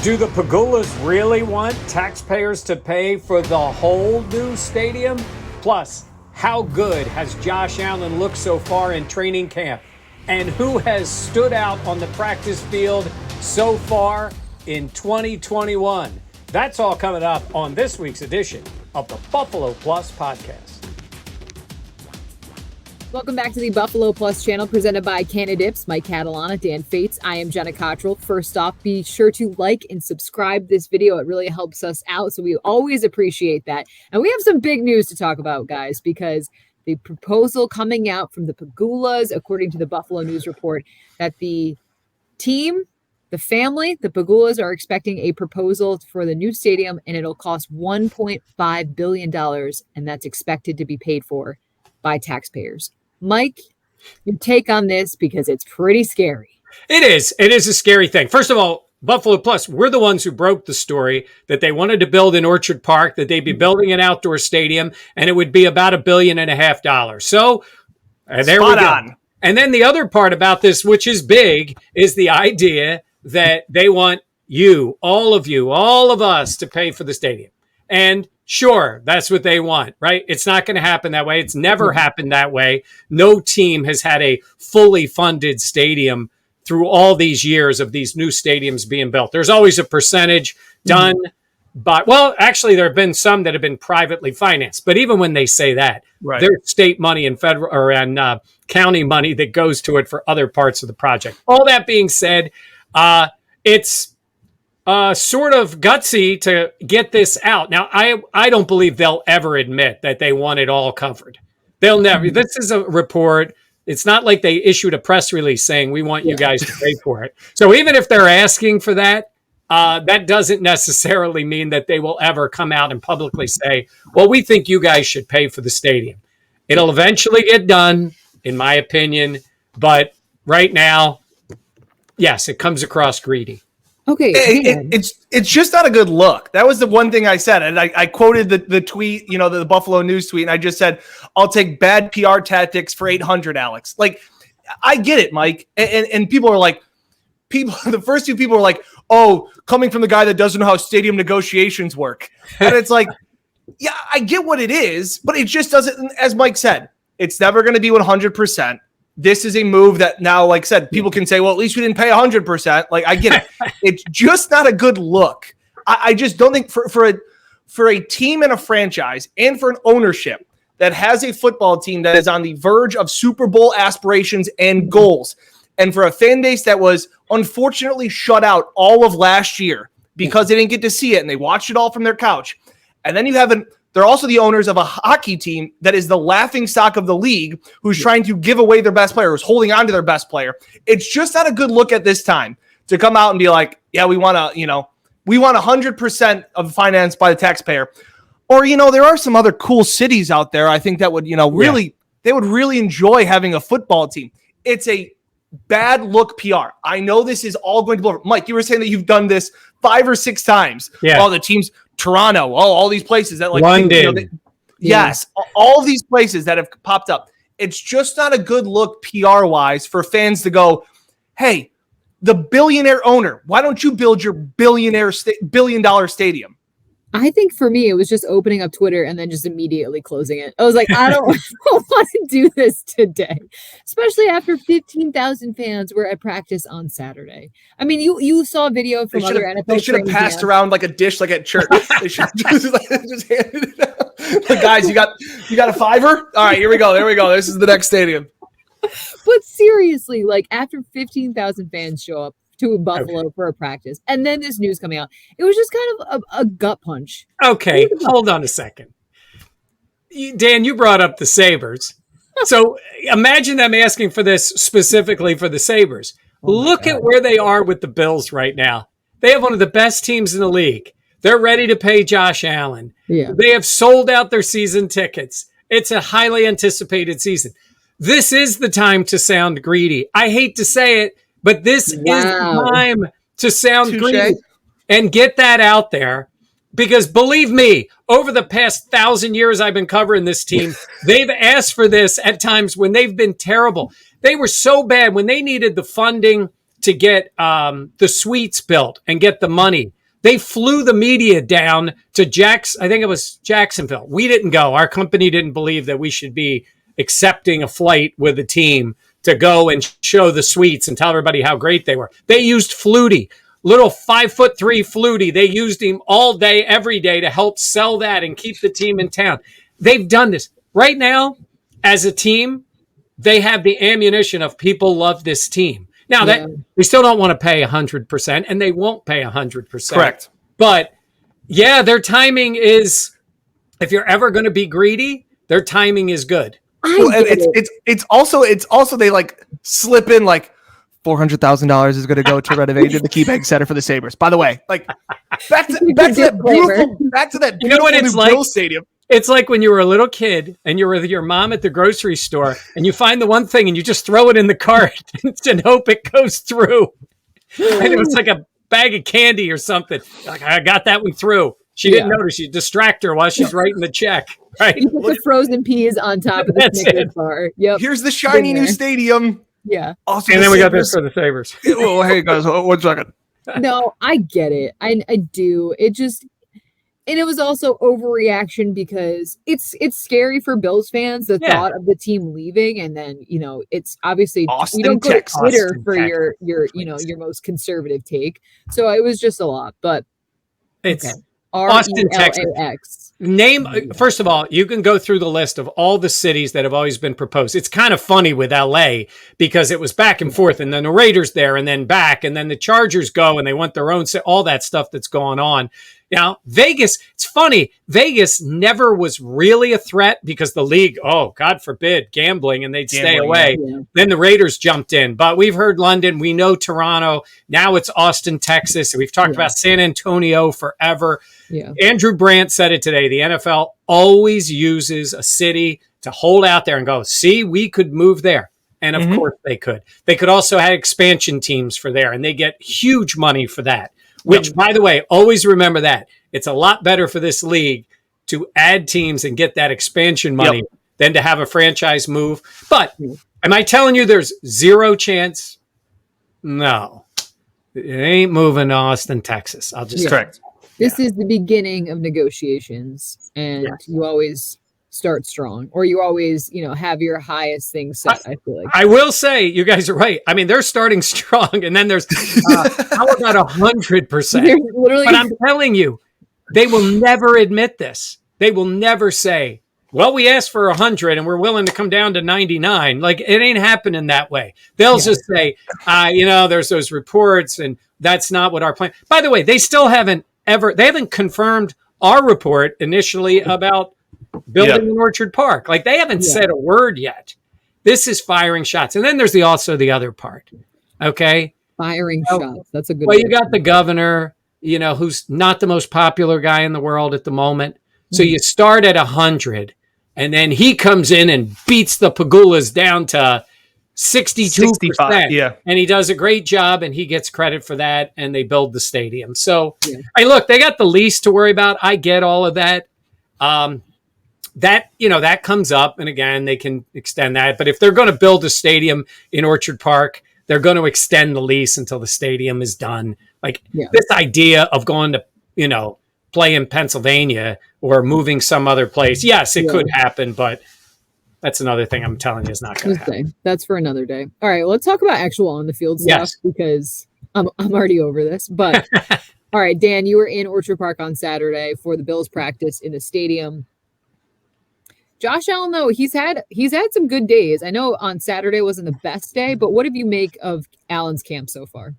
Do the Pegulas really want taxpayers to pay for the whole new stadium? Plus, how good has Josh Allen looked so far in training camp? And who has stood out on the practice field so far in 2021? That's all coming up on this week's edition of the Buffalo Plus podcast. Welcome back to the Buffalo Plus channel presented by Canadips, Mike Catalana, Dan Fetes. I am Jenna Cottrell. First off, be sure to like and subscribe this video. It really helps us out, so we always appreciate that. And we have some big news to talk about, guys, because the proposal coming out from the Pegulas, according to the Buffalo News Report, that the team, the family, the Pegulas are expecting a proposal for the new stadium, and it'll cost $1.5 billion, and that's expected to be paid for by taxpayers. Mike, your take on this, because it's pretty scary. It is. It is a scary thing. First of all, Buffalo Plus, we're the ones who broke the story that they wanted to build in Orchard Park, that they'd be building an outdoor stadium, and it would be about $1.5 billion. So there we go. And then the other part about this, which is big, is the idea that they want you, all of us to pay for the stadium. And sure, that's what they want, right? It's not going to happen that way. It's never happened that way. No team has had a fully funded stadium through all these years of these new stadiums being built. There's always a percentage done by, well, actually, there have been some that have been privately financed. But even when they say that, there's state money and federal or county money that goes to it for other parts of the project. All that being said, it's sort of gutsy to get this out. Now, I don't believe they'll ever admit that they want it all covered. They'll never. This is a report. It's not like they issued a press release saying, we want you guys to pay for it. So even if they're asking for that, that doesn't necessarily mean that they will ever come out and publicly say, well, we think you guys should pay for the stadium. It'll eventually get done, in my opinion. But right now, yes, it comes across greedy. Okay, it's just not a good look. That was the one thing I said, and I quoted the tweet, the Buffalo News tweet, and I just said, "I'll take bad PR tactics for 800, Alex." Like, I get it, Mike, and people are like, the first two people were like, "Oh, coming from the guy that doesn't know how stadium negotiations work," and it's like, yeah, I get what it is, but it just doesn't. As Mike said, it's never going to be 100%. This is a move that now, like I said, people can say, well, at least we didn't pay 100%. Like, I get it. It's just not a good look. I just don't think for a team and a franchise and for an ownership that has a football team that is on the verge of Super Bowl aspirations and goals, and for a fan base that was unfortunately shut out all of last year because they didn't get to see it and they watched it all from their couch. And then they're also the owners of a hockey team that is the laughingstock of the league, who's trying to give away their best player, who's holding on to their best player. It's just not a good look at this time to come out and be like, yeah, we want 100% of finance by the taxpayer. Or, there are some other cool cities out there, I think, that would, they would really enjoy having a football team. It's a bad look PR. I know this is all going to blow over. Mike, you were saying that you've done this 5 or 6 times. Yeah. All the teams, Toronto, all these places that London. Yes, all of these places that have popped up. It's just not a good look PR-wise for fans to go, hey, the billionaire owner, why don't you build your billion-dollar stadium? I think for me, it was just opening up Twitter and then just immediately closing it. I was like, I don't want to do this today, especially after 15,000 fans were at practice on Saturday. I mean, you saw a video from other NFL. They should have passed around like a dish, like at church. They should just handed it out. Like, guys, you got a $5? All right, here we go. There we go. This is the next stadium. But seriously, like, after 15,000 fans show up to Buffalo for a practice, and then this news coming out, it was just kind of a gut punch. Okay, hold on a second. Dan, you brought up the Sabres. So imagine them asking for this specifically for the Sabres. Look at where they are with the Bills right now. They have one of the best teams in the league. They're ready to pay Josh Allen. Yeah. They have sold out their season tickets. It's a highly anticipated season. This is the time to sound greedy. I hate to say it, but this is the time to sound greedy and get that out there. Because believe me, over the past 1,000 years I've been covering this team, they've asked for this at times when they've been terrible. They were so bad when they needed the funding to get the suites built and get the money. They flew the media down to I think it was Jacksonville. We didn't go. Our company didn't believe that we should be accepting a flight with the team to go and show the suites and tell everybody how great they were. They used Flutie, little 5'3" Flutie. They used him all day, every day to help sell that and keep the team in town. They've done this. Right now, as a team, they have the ammunition of people love this team. Now, that they still don't want to pay 100%, and they won't pay 100%. Correct. But, yeah, their timing is, if you're ever going to be greedy, their timing is good. Well, it's also they like slip in like $400,000 is going to go to renovate the KeyBank Center for the Sabres. By the way, like back to that you know what it's like? Bills stadium. It's like when you were a little kid and you're with your mom at the grocery store and you find the one thing and you just throw it in the cart and hope it goes through. And it was like a bag of candy or something. Like, I got that one through. She didn't notice. You distract her while she's writing the check. Right? You put the frozen peas on top of the Snickers bar. Yep. Here's the shiny new stadium. Yeah. Also, and then we got this for the Sabres. Oh, hey guys, 1 second. No, I get it. I do. And it was also overreaction because it's scary for Bills fans, the thought of the team leaving. And then, it's obviously Austin, you don't go Texas. to Twitter for your your most conservative take. So it was just a lot, but it's Austin, Texas. First of all, you can go through the list of all the cities that have always been proposed. It's kind of funny with LA because it was back and forth, and then the Raiders there, and then back, and then the Chargers go, and they want their own, all that stuff that's going on. Now, Vegas, it's funny. Vegas never was really a threat because the league, God forbid, gambling, and they'd stay away. Yeah. Then the Raiders jumped in. But we've heard London. We know Toronto. Now it's Austin, Texas. We've talked about San Antonio forever. Yeah. Andrew Brandt said it today. The NFL always uses a city to hold out there and go, see, we could move there. And of course they could. They could also have expansion teams for there, and they get huge money for that. Which, by the way, always remember that. It's a lot better for this league to add teams and get that expansion money than to have a franchise move. But am I telling you there's zero chance? No. It ain't moving to Austin, Texas. I'll just correct. This is the beginning of negotiations, and you always start strong, or you always, have your highest thing set. I feel like I will say you guys are right. I mean, they're starting strong, and then there's how about 100%? But I'm telling you, they will never admit this. They will never say, "Well, we asked for 100, and we're willing to come down to 99." Like, it ain't happening that way. They'll just say, there's those reports, and that's not what our plan. By the way, they still haven't confirmed our report initially about building in Orchard Park. Like, they haven't said a word yet. This is firing shots. And then there's also the other part. Okay. Firing shots. That's a good you got the governor, who's not the most popular guy in the world at the moment. So you start at 100 and then he comes in and beats the Pegulas down to 62%. Yeah. And he does a great job and he gets credit for that. And they build the stadium. So, hey, look, they got the lease to worry about. I get all of that. That comes up, and again, they can extend that. But if they're going to build a stadium in Orchard Park, they're going to extend the lease until the stadium is done. Like this idea of going to, play in Pennsylvania or moving some other place. Yes, it could happen, but that's another thing I'm telling you is not going to happen. That's for another day. All right, let's talk about actual on the field stuff because I'm already over this. But all right, Dan, you were in Orchard Park on Saturday for the Bills practice in the stadium. Josh Allen, though, he's had some good days. I know on Saturday wasn't the best day, but what do you make of Allen's camp so far?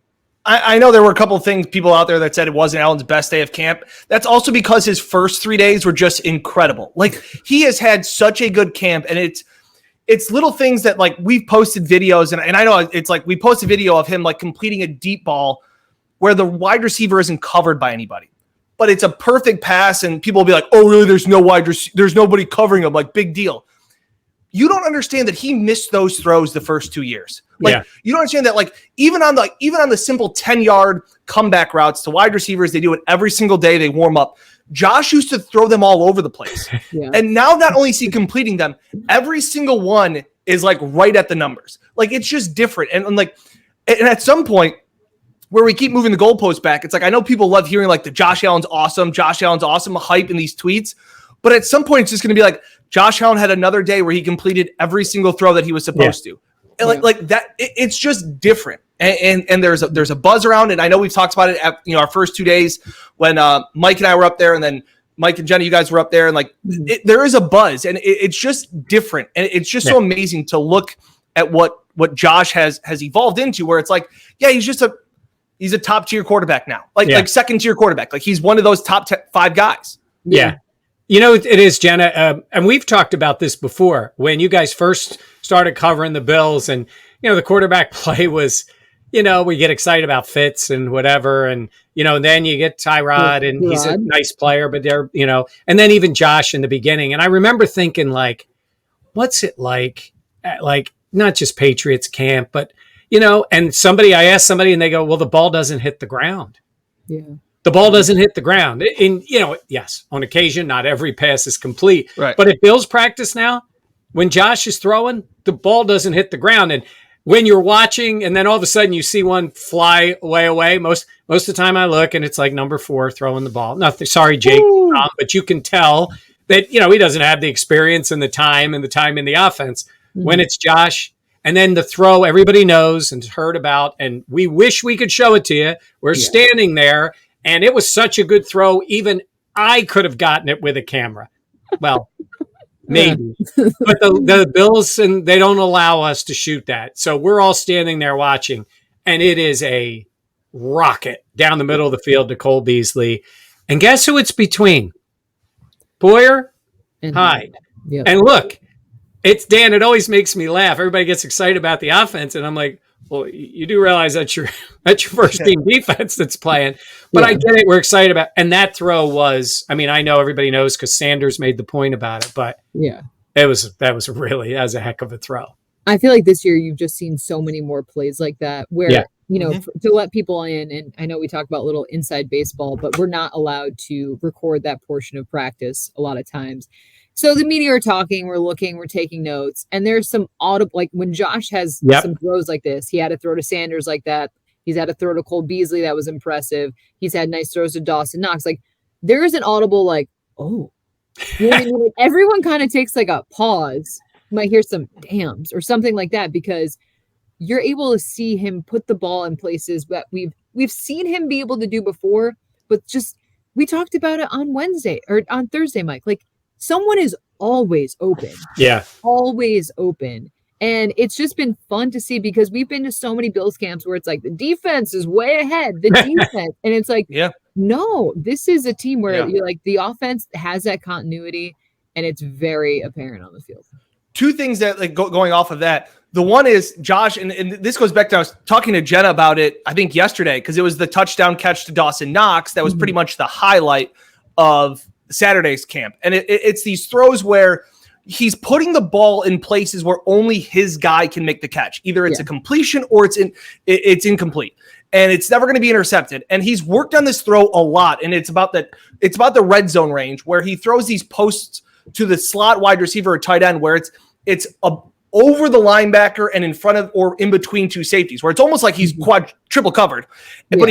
I know there were a couple of people out there that said it wasn't Allen's best day of camp. That's also because his first 3 days were just incredible. Like, he has had such a good camp, and it's little things that, like, we've posted videos, and I know it's like we posted a video of him, like, completing a deep ball where the wide receiver isn't covered by anybody. But it's a perfect pass, and people will be like, "Oh, really? There's nobody covering him." Like, big deal. You don't understand that he missed those throws the first 2 years. Like, you don't understand that. Like, even on the simple 10-yard comeback routes to wide receivers, they do it every single day. They warm up. Josh used to throw them all over the place, and now not only is he completing them, every single one is like right at the numbers. Like, it's just different, and at some point, where we keep moving the goalposts back. It's like, I know people love hearing like the Josh Allen's awesome hype in these tweets, but at some point it's just going to be like, Josh Allen had another day where he completed every single throw that he was supposed to. And like that, it's just different. And there's a buzz around it. I know we've talked about it at our first 2 days when Mike and I were up there, and then Mike and Jenna, you guys were up there, and like there is a buzz, and it's just different, and it's just so amazing to look at what Josh has evolved into, where it's like, he's a top tier quarterback now, like second tier quarterback, like he's one of those top 5 guys. Yeah. It is, Jenna, and we've talked about this before when you guys first started covering the Bills, and the quarterback play was, we get excited about Fetes and whatever, and then you get Tyrod, and he's a nice player, but they're and then even Josh in the beginning, and I remember thinking like, what's it like not just Patriots camp, but and I asked somebody, and they go, well, the ball doesn't hit the ground. Yeah. The ball doesn't hit the ground. Yes, on occasion, not every pass is complete. Right. But at Bills practice now, when Josh is throwing, the ball doesn't hit the ground. And when you're watching, and then all of a sudden you see one fly way away, most of the time I look, and it's like number 4 throwing the ball. Nothing. Sorry, Jake, but you can tell that he doesn't have the experience and the time in the offense. Mm-hmm. When it's Josh, and then the throw everybody knows and heard about, and we wish we could show it to you. We're standing there. And it was such a good throw. Even I could have gotten it with a camera. Well, maybe. But the Bills, and they don't allow us to shoot that. So we're all standing there watching. And it is a rocket down the middle of the field to Cole Beasley. And guess who it's between? Boyer and Hyde. Yep. And look, it's Dan. It always makes me laugh. Everybody gets excited about the offense. And I'm like, well, you do realize that's your first team defense that's playing, but I get it. We're excited about, and that throw was, I know everybody knows because Sanders made the point about it, but that was a heck of a throw. I feel like this year you've just seen so many more plays like that where, to let people in, and I know we talk about little inside baseball, but we're not allowed to record that portion of practice a lot of times. So the media are talking, we're looking, we're taking notes, and there's some audible, like when Josh has some throws like this, he had a throw to Sanders like that. He's had a throw to Cole Beasley that was impressive. He's had nice throws to Dawson Knox. Like there is an audible like, oh, like, everyone kind of takes like a pause. You might hear some dams or something like that because you're able to see him put the ball in places that we've seen him be able to do before, but just we talked about it on Wednesday or on Thursday, Mike. Like, someone is always open. Yeah. Always open. And it's just been fun to see because we've been to so many Bills camps where it's like the defense is way ahead. The defense. And it's like, no, this is a team where you're like the offense has that continuity and it's very apparent on the field. 2 things that like going off of that. The one is Josh, and this goes back to, I was talking to Jenna about it, I think yesterday, because it was the touchdown catch to Dawson Knox. That was pretty much the highlight of Saturday's camp. And it's these throws where he's putting the ball in places where only his guy can make the catch. Either it's a completion or it's incomplete. And it's never going to be intercepted. And he's worked on this throw a lot. And it's about the red zone range where he throws these posts to the slot wide receiver or tight end where it's over the linebacker and in front of or in between 2 safeties, where it's almost like he's triple covered. But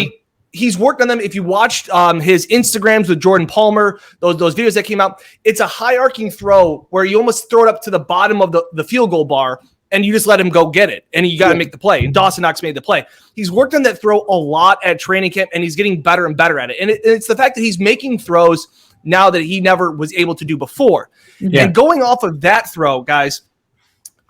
he's worked on them. If you watched his Instagrams with Jordan Palmer, those videos that came out, it's a high arcing throw where you almost throw it up to the bottom of the field goal bar and you just let him go get it. And you got to make the play. And Dawson Knox made the play. He's worked on that throw a lot at training camp and he's getting better and better at it. And it's the fact that he's making throws now that he never was able to do before. Yeah. And going off of that throw, guys,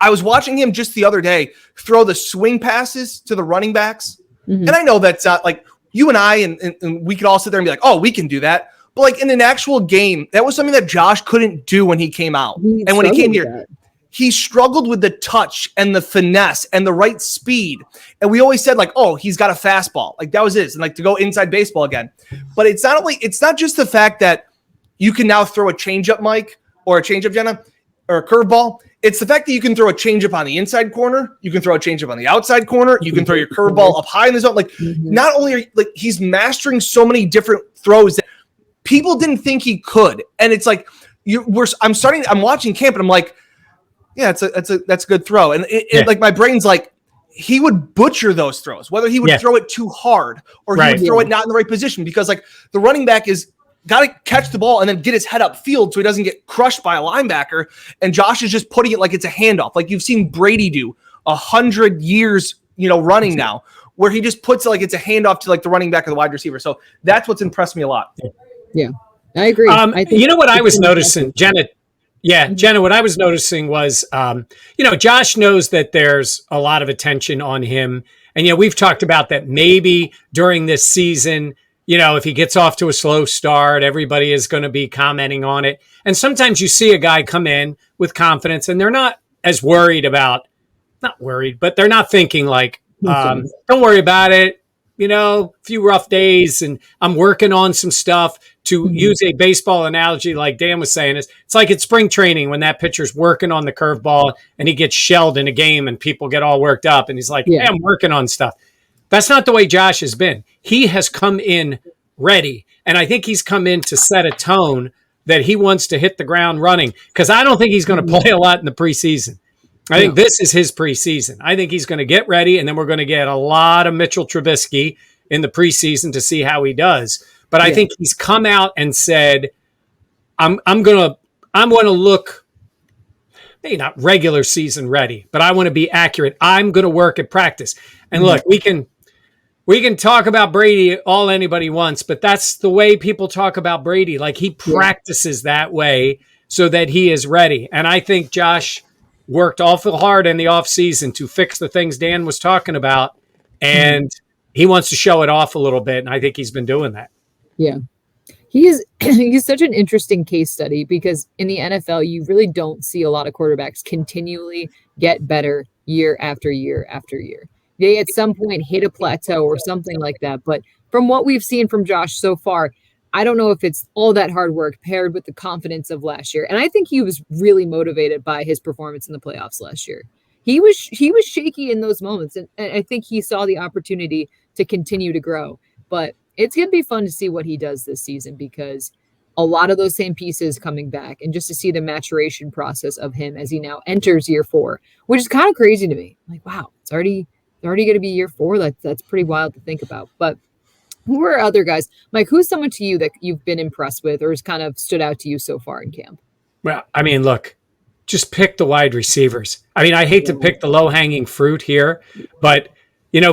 I was watching him just the other day throw the swing passes to the running backs. Mm-hmm. And I know that's not like, you and I, and we could all sit there and be like, oh, we can do that. But like in an actual game, that was something that Josh couldn't do when he came out. And when he came here, he struggled with the touch and the finesse and the right speed. And we always said like, oh, he's got a fastball. Like that was his. And like to go inside baseball again. But it's not just the fact that you can now throw a changeup, Mike, or a changeup, Jenna, or a curveball. It's the fact that you can throw a changeup on the inside corner, you can throw a changeup on the outside corner, you can throw your curveball up high in the zone. Like, not only are like he's mastering so many different throws that people didn't think he could, and it's like I'm watching camp and I'm like, yeah, that's a good throw, and like my brain's like, he would butcher those throws, whether he would throw it too hard or he would throw it not in the right position, because like the running back is got to catch the ball and then get his head upfield so he doesn't get crushed by a linebacker. And Josh is just putting it like it's a handoff, like you've seen Brady do 100 years, running now, where he just puts it like it's a handoff to like the running back or the wide receiver. So that's what's impressed me a lot. Yeah, I agree. I think what I was noticing, Jenna? Yeah, Jenna, what I was noticing was, Josh knows that there's a lot of attention on him. And, we've talked about that maybe during this season, if he gets off to a slow start, everybody is going to be commenting on it. And sometimes you see a guy come in with confidence and they're not as not worried, but they're not thinking like, don't worry about it. A few rough days and I'm working on some stuff. To use a baseball analogy, like Dan was saying, it's like it's spring training when that pitcher's working on the curveball and he gets shelled in a game and people get all worked up and he's like, hey, I'm working on stuff. That's not the way Josh has been. He has come in ready. And I think he's come in to set a tone that he wants to hit the ground running, because I don't think he's going to play a lot in the preseason. I think this is his preseason. I think he's going to get ready, and then we're going to get a lot of Mitchell Trubisky in the preseason to see how he does. But I think he's come out and said, I'm going to look maybe not regular season ready, but I want to be accurate. I'm going to work at practice. And look, we can talk about Brady all anybody wants, but that's the way people talk about Brady. Like he practices that way so that he is ready. And I think Josh worked awful hard in the offseason to fix the things Dan was talking about. And he wants to show it off a little bit. And I think he's been doing that. Yeah. He's such an interesting case study, because in the NFL, you really don't see a lot of quarterbacks continually get better year after year after year. They at some point hit a plateau or something like that. But from what we've seen from Josh so far, I don't know if it's all that hard work paired with the confidence of last year. And I think he was really motivated by his performance in the playoffs last year. He was shaky in those moments. And I think he saw the opportunity to continue to grow. But it's going to be fun to see what he does this season, because a lot of those same pieces coming back, and just to see the maturation process of him as he now enters year 4, which is kind of crazy to me. Like, wow, it's already going to be year 4. That's pretty wild to think about. But who are other guys? Mike, who's someone to you that you've been impressed with or has kind of stood out to you so far in camp? Well, I mean, look, just pick the wide receivers. I mean, I hate to pick the low-hanging fruit here, but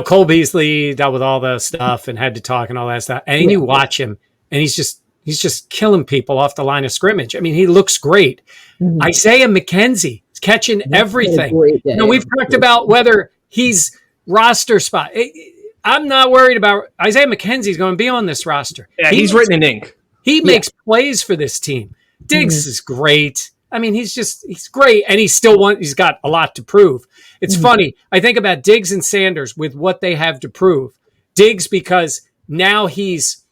Cole Beasley dealt with all the stuff and had to talk and all that stuff. And you watch him, and he's just killing people off the line of scrimmage. I mean, he looks great. Isaiah McKenzie is catching everything. We've talked about whether he's roster spot. I'm not worried about Isaiah McKenzie is going to be on this roster. Yeah, he's written in ink. He makes plays for this team. Diggs is great. I mean, he's great, and he's got a lot to prove. It's funny. I think about Diggs and Sanders with what they have to prove. Diggs, because now he's,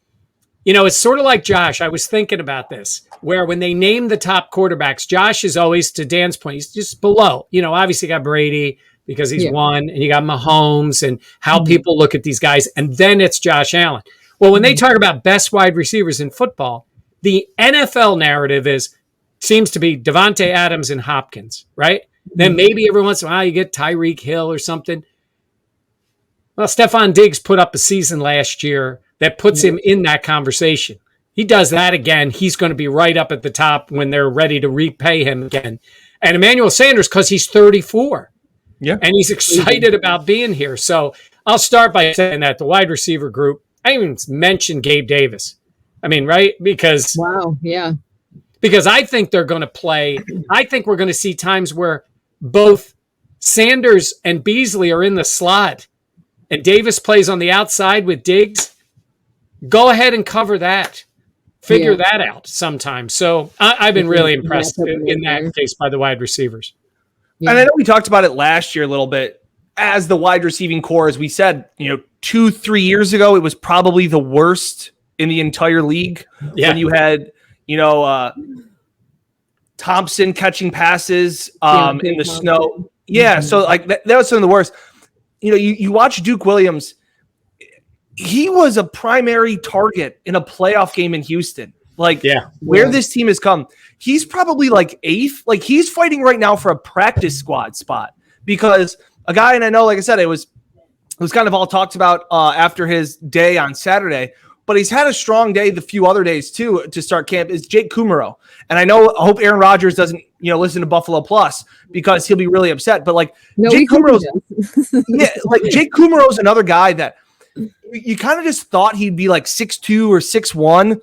it's sort of like Josh. I was thinking about this, where when they name the top quarterbacks, Josh is always, to Dan's point, he's just below. Obviously you got Brady because he's won, and you got Mahomes and how people look at these guys, and then it's Josh Allen. Well, when they talk about best wide receivers in football, the NFL narrative seems to be Devontae Adams and Hopkins, right? Then maybe every once in a while you get Tyreek Hill or something. Well, Stephon Diggs put up a season last year that puts him in that conversation. He does that again, he's going to be right up at the top when they're ready to repay him again. And Emmanuel Sanders, because he's 34. Yeah. And he's excited about being here. So I'll start by saying that the wide receiver group, I even mentioned Gabe Davis. I mean, right? Because I think they're going to play. I think we're going to see times where both Sanders and Beasley are in the slot and Davis plays on the outside with Diggs. Go ahead and cover that. Figure that out sometime. So I've been really impressed in that case by the wide receivers. Yeah. And I know we talked about it last year a little bit as the wide receiving core, as we said, 2-3 years ago, it was probably the worst in the entire league when you had, Thompson catching passes in the snow. Yeah. So like that was some of the worst. You watch Duke Williams. He was a primary target in a playoff game in Houston. Where this team has come, he's probably like 8th. Like he's fighting right now for a practice squad spot because a guy, and I know, like I said, it was kind of all talked about after his day on Saturday, but he's had a strong day the few other days too to start camp, is Jake Kummerow. And I hope Aaron Rodgers doesn't, listen to Buffalo Plus because he'll be really upset. But like Jake Kummerow, Jake Kummerow is another guy that you kind of just thought he'd be like 6'2" or 6'1",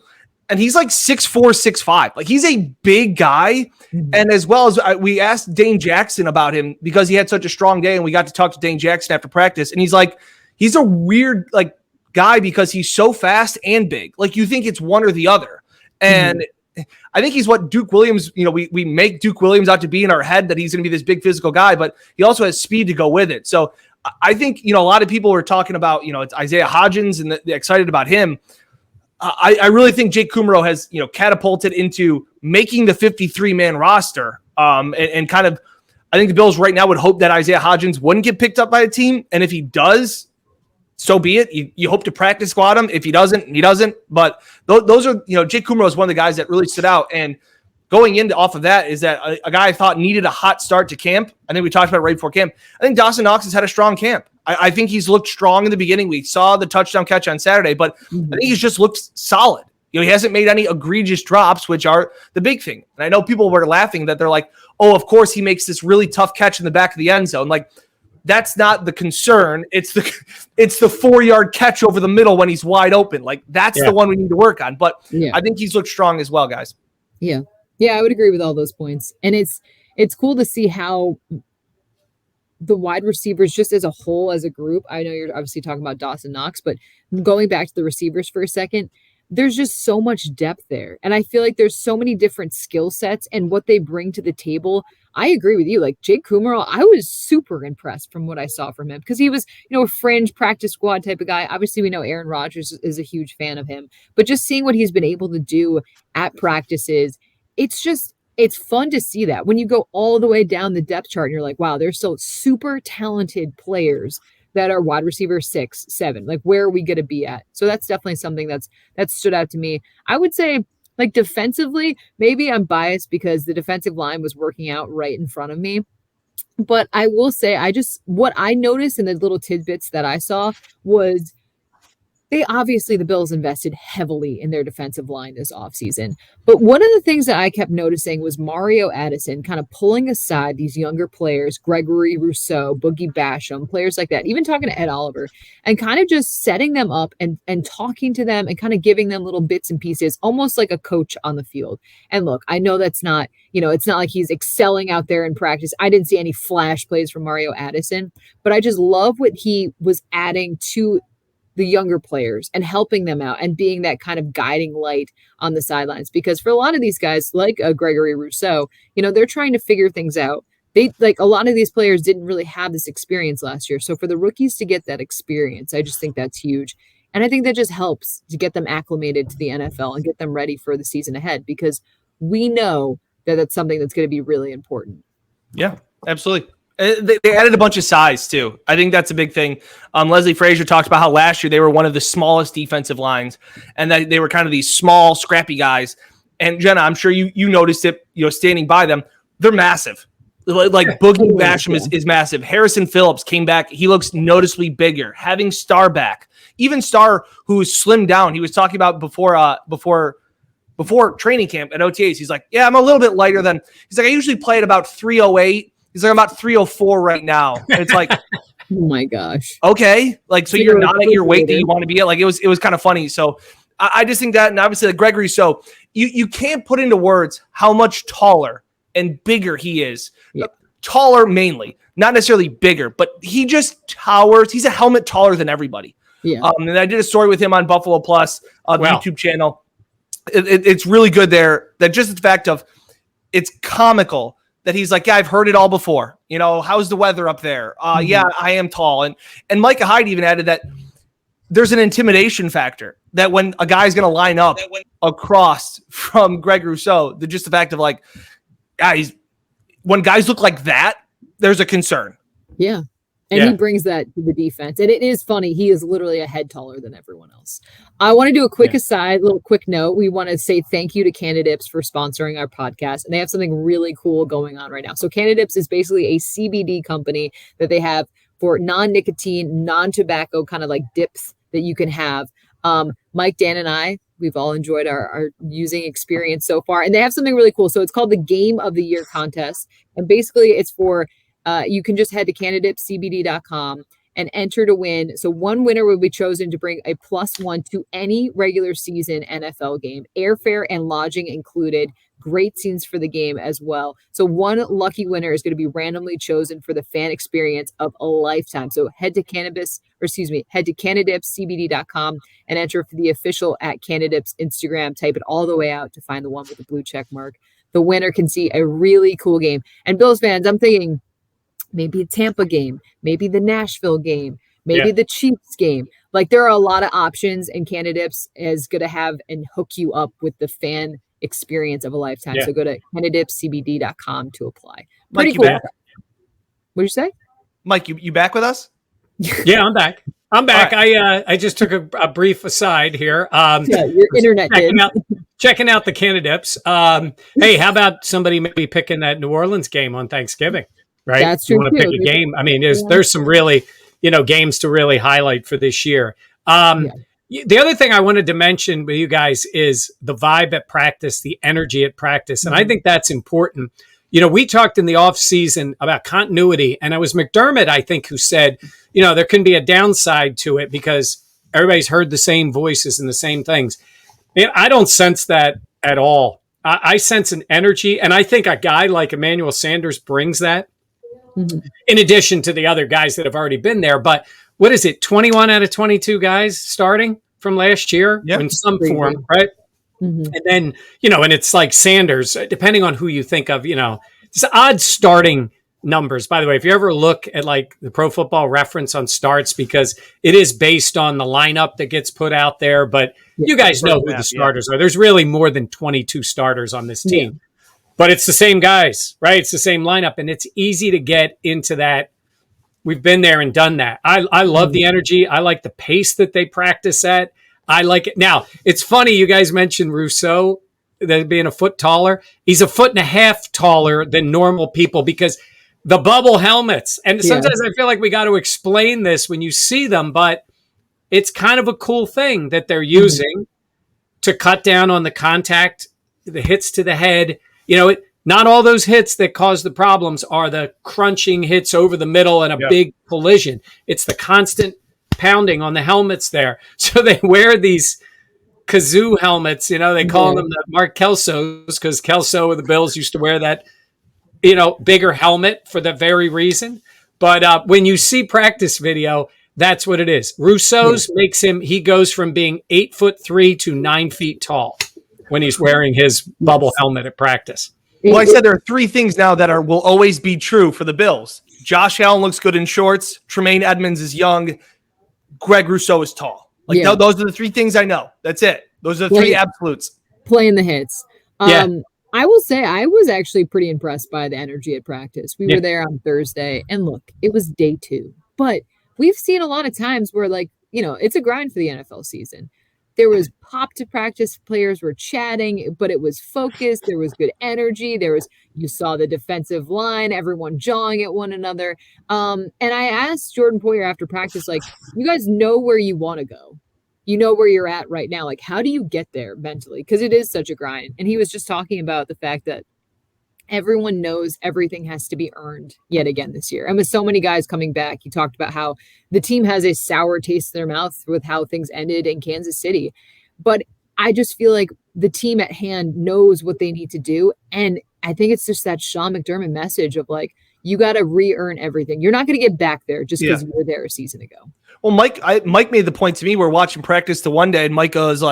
and he's like 6'4", 6'5". Like he's a big guy. And as well as we asked Dane Jackson about him because he had such a strong day, and we got to talk to Dane Jackson after practice, and he's like, he's a weird like guy because he's so fast and big. Like you think it's one or the other. And I think he's what Duke Williams, we make Duke Williams out to be in our head, that he's going to be this big physical guy, but he also has speed to go with it. So I think, a lot of people were talking about, it's Isaiah Hodgins and they're excited about him. I really think Jake Kummerow has, catapulted into making the 53-man roster. And kind of, I think the Bills right now would hope that Isaiah Hodgins wouldn't get picked up by a team. And if he does, so be it. You hope to practice squad him. If he doesn't, he doesn't. But those are, Jake Kummerow is one of the guys that really stood out. And going into off of that is that a guy I thought needed a hot start to camp. I think we talked about it right before camp. I think Dawson Knox has had a strong camp. I think he's looked strong in the beginning. We saw the touchdown catch on Saturday, but I think he's just looked solid. He hasn't made any egregious drops, which are the big thing. And I know people were laughing that they're like, oh, of course he makes this really tough catch in the back of the end zone. Like, that's not the concern. It's the 4-yard catch over the middle when he's wide open. Like that's the one we need to work on. But I think he's looked strong as well, guys. Yeah. Yeah, I would agree with all those points. And it's cool to see how the wide receivers just as a whole, as a group, I know you're obviously talking about Dawson Knox, but going back to the receivers for a second, there's just so much depth there. And I feel like there's so many different skill sets and what they bring to the table. I agree with you. Like Jake Kummerow, I was super impressed from what I saw from him because he was, a fringe practice squad type of guy. Obviously, we know Aaron Rodgers is a huge fan of him, but just seeing what he's been able to do at practices, it's fun to see that when you go all the way down the depth chart and you're like, wow, there's so super talented players that are wide receiver 6, 7. Like, where are we going to be at? So that's definitely something that stood out to me. I would say, like, defensively, maybe I'm biased because the defensive line was working out right in front of me. But I will say, what I noticed in the little tidbits that I saw was the Bills invested heavily in their defensive line this offseason. But one of the things that I kept noticing was Mario Addison kind of pulling aside these younger players, Gregory Rousseau, Boogie Basham, players like that, even talking to Ed Oliver, and kind of just setting them up and talking to them and kind of giving them little bits and pieces, almost like a coach on the field. And look, I know that's not, it's not like he's excelling out there in practice. I didn't see any flash plays from Mario Addison, but I just love what he was adding to the younger players and helping them out and being that kind of guiding light on the sidelines. Because for a lot of these guys, like Gregory Rousseau, they're trying to figure things out. A lot of these players didn't really have this experience last year. So for the rookies to get that experience, I just think that's huge. And I think that just helps to get them acclimated to the NFL and get them ready for the season ahead, because we know that that's something that's going to be really important. Yeah, absolutely. They added a bunch of size too. I think that's a big thing. Leslie Frazier talked about how last year they were one of the smallest defensive lines, and that they were kind of these small, scrappy guys. And Jenna, I'm sure you noticed it. Standing by them, they're massive. Like Boogie Basham is massive. Harrison Phillips came back. He looks noticeably bigger. Having Starr back, even Starr, who was slimmed down. He was talking about before training camp at OTAs. He's like, yeah, I'm a little bit lighter than. He's like, I usually play at about 308. He's like, I'm about 304 right now. And it's like, oh my gosh. Okay. Like, so you're not at your weight that you want to be at. Like, it was kind of funny. So I just think that, and obviously like Gregory, so you can't put into words how much taller and bigger he is. Yeah. Taller mainly, not necessarily bigger, but he just towers. He's a helmet taller than everybody. Yeah. And I did a story with him on Buffalo Plus, the YouTube channel. It's really good there. That just the fact of it's comical that he's like, yeah, I've heard it all before. How's the weather up there? Yeah, I am tall. And Micah Hyde even added that there's an intimidation factor that when a guy's going to line up across from Greg Rousseau, just the fact of like, guys, when guys look like that, there's a concern. Yeah. And he brings that to the defense. And it is funny. He is literally a head taller than everyone else. I want to do a quick aside, little quick note. We want to say thank you to Canadips for sponsoring our podcast. And they have something really cool going on right now. So Canadips is basically a CBD company that they have for non-nicotine, non-tobacco kind of like dips that you can have. Mike, Dan, and I, we've all enjoyed our using experience so far. And they have something really cool. So it's called the Game of the Year contest. And basically it's for you can just head to CanadipCBD.com and enter to win. So one winner will be chosen to bring a +1 to any regular season NFL game, airfare and lodging included. Great scenes for the game as well. So one lucky winner is going to be randomly chosen for the fan experience of a lifetime. So head to CanadipCBD.com and enter for the official @Canadips Instagram. Type it all the way out to find the one with the blue check mark. The winner can see a really cool game. And Bills fans, I'm thinking, maybe a Tampa game, maybe the Nashville game, maybe the Chiefs game. Like there are a lot of options, and Canadips is going to have and hook you up with the fan experience of a lifetime. So go to CanadipCBD.com to apply. Pretty Mike, cool. What'd you say? Mike, you back with us? Yeah, I'm back. Right. I just took a brief aside here. Your internet checking out the Canadips. Hey, how about somebody maybe picking that New Orleans game on Thanksgiving? Right. That's true. You want to pick a game. I mean, there's some really, games to really highlight for this year. The other thing I wanted to mention with you guys is the vibe at practice, the energy at practice. And I think that's important. We talked in the off season about continuity, and it was McDermott, I think, who said, there can be a downside to it because everybody's heard the same voices and the same things. Man, I don't sense that at all. I sense an energy, and I think a guy like Emmanuel Sanders brings that. In addition to the other guys that have already been there. But what is it, 21 out of 22 guys starting from last year in some form, right? And then, and it's like Sanders, depending on who you think of, it's odd starting numbers. By the way, if you ever look at like the Pro Football Reference on starts, because it is based on the lineup that gets put out there, but you guys know who the starters are. There's really more than 22 starters on this team. But it's the same guys, right? It's the same lineup, and it's easy to get into that. We've been there and done that. I love the energy. I like the pace that they practice at. I like it. Now, it's funny, you guys mentioned Rousseau, that being a foot taller. He's a foot and a half taller than normal people because the bubble helmets. And sometimes I feel like we got to explain this when you see them, but it's kind of a cool thing that they're using to cut down on the contact, the hits to the head. Not all those hits that cause the problems are the crunching hits over the middle and a big collision. It's the constant pounding on the helmets there. So they wear these kazoo helmets. They call them the Mark Kelso's because Kelso of the Bills used to wear that, bigger helmet for the very reason. But when you see practice video, that's what it is. Rousseau's he goes from being 8'3" to 9 feet tall when he's wearing his bubble helmet at practice. Well, I said there are three things now that will always be true for the Bills. Josh Allen looks good in shorts. Tremaine Edmonds is young. Greg Rousseau is tall. Those are the three things I know. That's it. Those are the three absolutes. Playing the hits. I will say I was actually pretty impressed by the energy at practice. We were there on Thursday, and look, it was day 2. But we've seen a lot of times where, it's a grind for the NFL season. There was pop to practice. Players were chatting, but it was focused. There was good energy. You saw the defensive line, everyone jawing at one another. And I asked Jordan Poyer after practice, you guys know where you want to go. You know where you're at right now. How do you get there mentally? Because it is such a grind. And he was just talking about the fact that everyone knows everything has to be earned yet again this year. And with so many guys coming back, he talked about how the team has a sour taste in their mouth with how things ended in Kansas City. But I just feel like the team at hand knows what they need to do. And I think it's just that Sean McDermott message of you got to re-earn everything. You're not going to get back there just because you were there a season ago. Well, Mike made the point to me. We're watching practice the one day, and Mike goes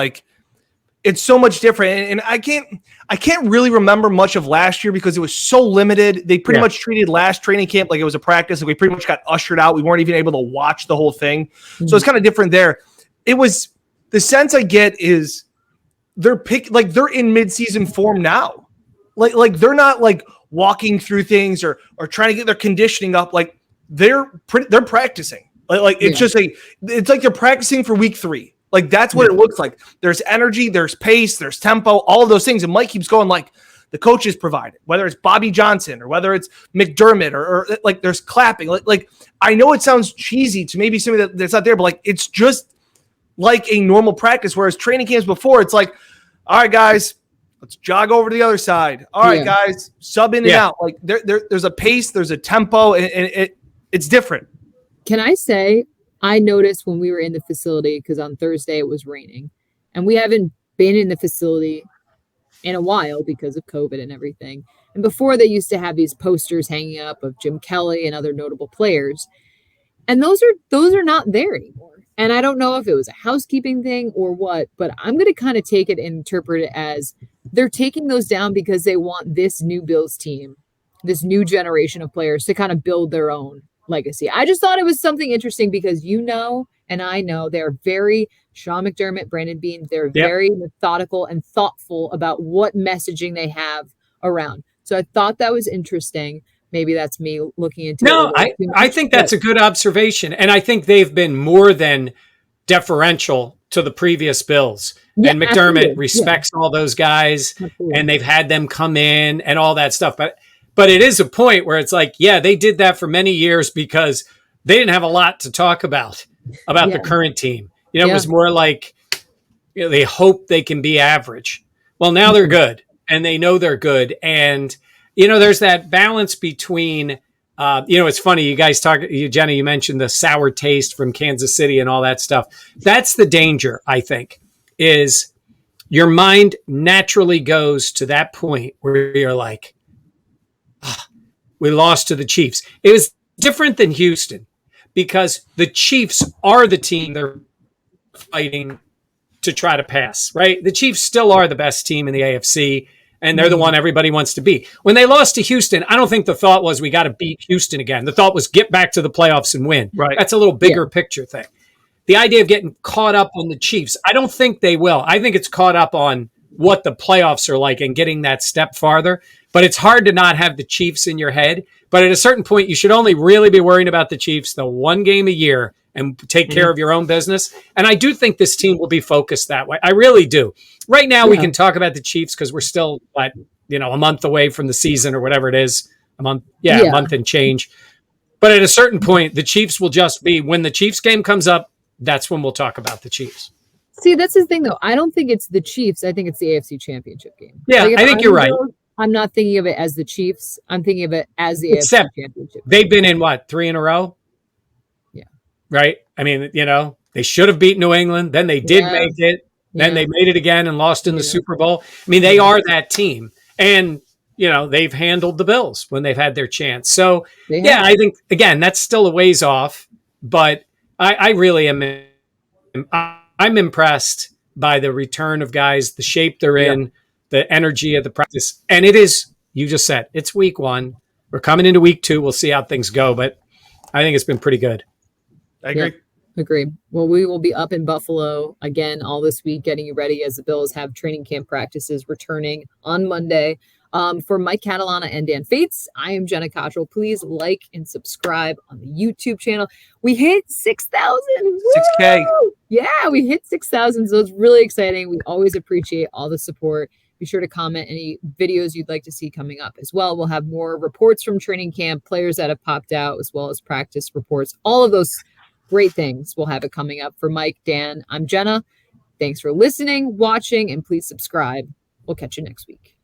it's so much different. And I can't really remember much of last year because it was so limited. They pretty much treated last training camp like it was a practice, and we pretty much got ushered out. We weren't even able to watch the whole thing. So it's kind of different there. It was the sense I get is they're they're in mid-season form now. They're not walking through things or trying to get their conditioning up. they're practicing. Like it's just it's like they're practicing for week 3. Like that's what it looks like. There's energy, there's pace, there's tempo, all of those things. And Mike keeps going like the coaches provide it, whether it's Bobby Johnson or whether it's McDermott or like there's clapping. Like I know it sounds cheesy to maybe somebody that's not there, but like it's just like a normal practice. Whereas training camps before, it's like, all right, guys, let's jog over to the other side. All right, guys, sub in and out. Like there's a pace, there's a tempo, and it's different. Can I say, I noticed when we were in the facility, because on Thursday it was raining, and we haven't been in the facility in a while because of COVID and everything. And before, they used to have these posters hanging up of Jim Kelly and other notable players. And those are not there anymore. And I don't know if it was a housekeeping thing or what, but I'm going to kind of take it and interpret it as they're taking those down because they want this new Bills team, this new generation of players, to kind of build their own legacy. I just thought it was something interesting because and I know they're very Sean McDermott, Brandon Beane, they're very methodical and thoughtful about what messaging they have around. So I thought that was interesting. Maybe that's me looking into it. I think that's a good observation. And I think they've been more than deferential to the previous Bills. And McDermott respects all those guys, and they've had them come in and all that stuff. But it is a point where it's like, they did that for many years because they didn't have a lot to talk about the current team. It was more like they hope they can be average. Well, now they're good, and they know they're good. And, there's that balance between, it's funny, you guys Jenna, you mentioned the sour taste from Kansas City and all that stuff. That's the danger, I think, is your mind naturally goes to that point where you're like, we lost to the Chiefs. It was different than Houston because the Chiefs are the team they're fighting to try to pass, right? The Chiefs still are the best team in the AFC, and they're the one everybody wants to be. When they lost to Houston, I don't think the thought was we got to beat Houston again. The thought was get back to the playoffs and win. Right. That's a little bigger picture thing. The idea of getting caught up on the Chiefs, I don't think they will. I think it's caught up on what the playoffs are like and getting that step farther. But it's hard to not have the Chiefs in your head. But at a certain point, you should only really be worrying about the Chiefs the one game a year and take care of your own business. And I do think this team will be focused that way. I really do. Right now, we can talk about the Chiefs because we're still, a month away from the season or whatever it is. A month and change. But at a certain point, the Chiefs will just be, when the Chiefs game comes up, that's when we'll talk about the Chiefs. See, that's the thing, though. I don't think it's the Chiefs. I think it's the AFC Championship game. Yeah, I think you're right. I'm not thinking of it as the Chiefs. I'm thinking of it as the AFC Championship. They've been in, 3 in a row? Yeah. Right? I mean, they should have beat New England. Then they did make it. Then they made it again and lost in the Super Bowl. I mean, they are that team. And, they've handled the Bills when they've had their chance. So, I think, again, that's still a ways off. But I really am. I'm impressed by the return of guys, the shape they're in, the energy of the practice. And it is, you just said, it's week 1. We're coming into week 2. We'll see how things go. But I think it's been pretty good. I agree. Agree. Well, we will be up in Buffalo again all this week, getting you ready as the Bills have training camp practices returning on Monday. For Mike Catalana and Dan Fetes, I am Jenna Cottrell. Please like and subscribe on the YouTube channel. We hit 6,000. 6K. Yeah, we hit 6,000. So it's really exciting. We always appreciate all the support. Be sure to comment any videos you'd like to see coming up as well. We'll have more reports from training camp, players that have popped out, as well as practice reports. All of those great things. We'll have it coming up. For Mike, Dan, I'm Jenna. Thanks for listening, watching, and please subscribe. We'll catch you next week.